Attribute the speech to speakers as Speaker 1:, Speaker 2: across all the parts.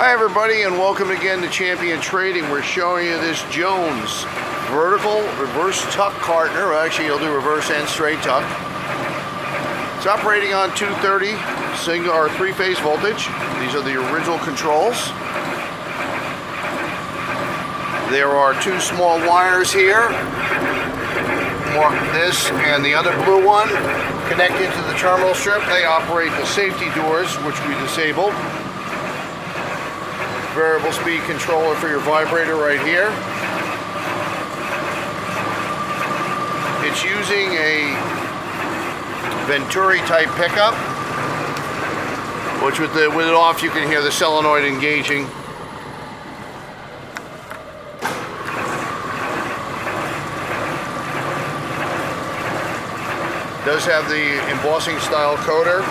Speaker 1: Hi everybody, and welcome again to Champion Trading. We're showing you this Jones vertical reverse tuck cartoner. Actually, you'll do reverse and straight tuck. It's operating on 230 single or three-phase voltage. These are the original controls. There are two small wires here. This and the other blue one connected to the terminal strip. They operate the safety doors, which we disabled. Variable speed controller for your vibrator right here. It's using a Venturi type pickup, which with it off you can hear the solenoid engaging. Does have the embossing style coder.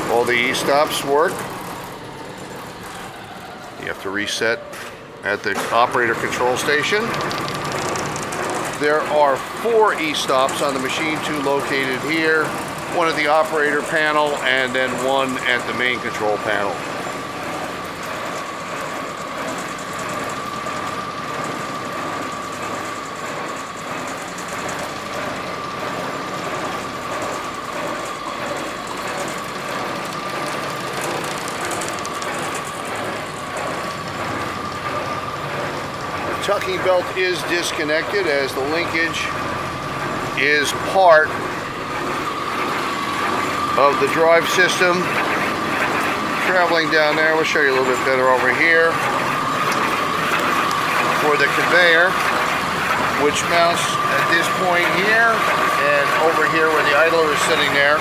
Speaker 1: All the E-stops work. You have to reset at the operator control station. There are 4 E-stops on the machine, 2 located here, 1 at the operator panel, and then 1 at the main control panel. Tucking belt is disconnected as the linkage is part of the drive system. Traveling down there, we'll show you a little bit better over here for the conveyor, which mounts at this point here and over here where the idler is sitting there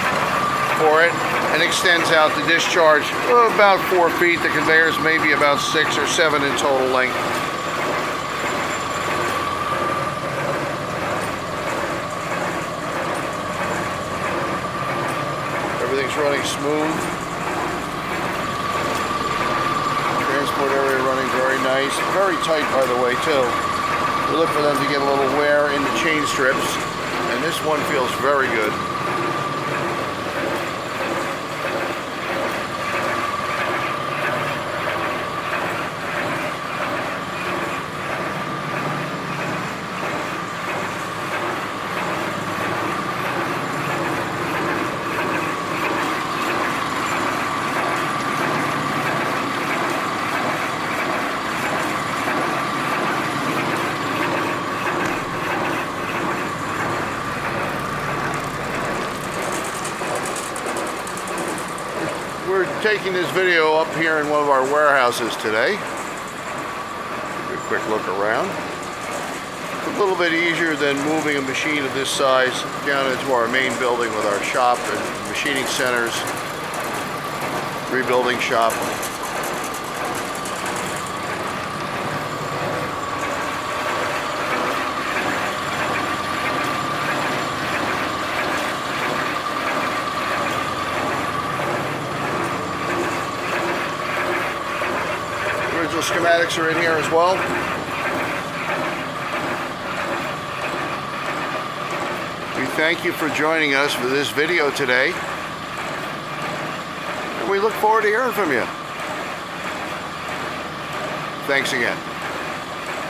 Speaker 1: for it, and extends out the discharge about 4 feet. The conveyor is maybe about 6 or 7 in total length. Everything's running smooth. Transport area running very nice. Very tight, by the way, too. We look for them to get a little wear in the chain strips, and this one feels very good. We're taking this video up here in one of our warehouses today. Give you a quick look around. It's a little bit easier than moving a machine of this size down into our main building with our shop and machining centers, rebuilding shop. Schematics are in here as well. We thank you for joining us for this video today, and we look forward to hearing from you. Thanks again.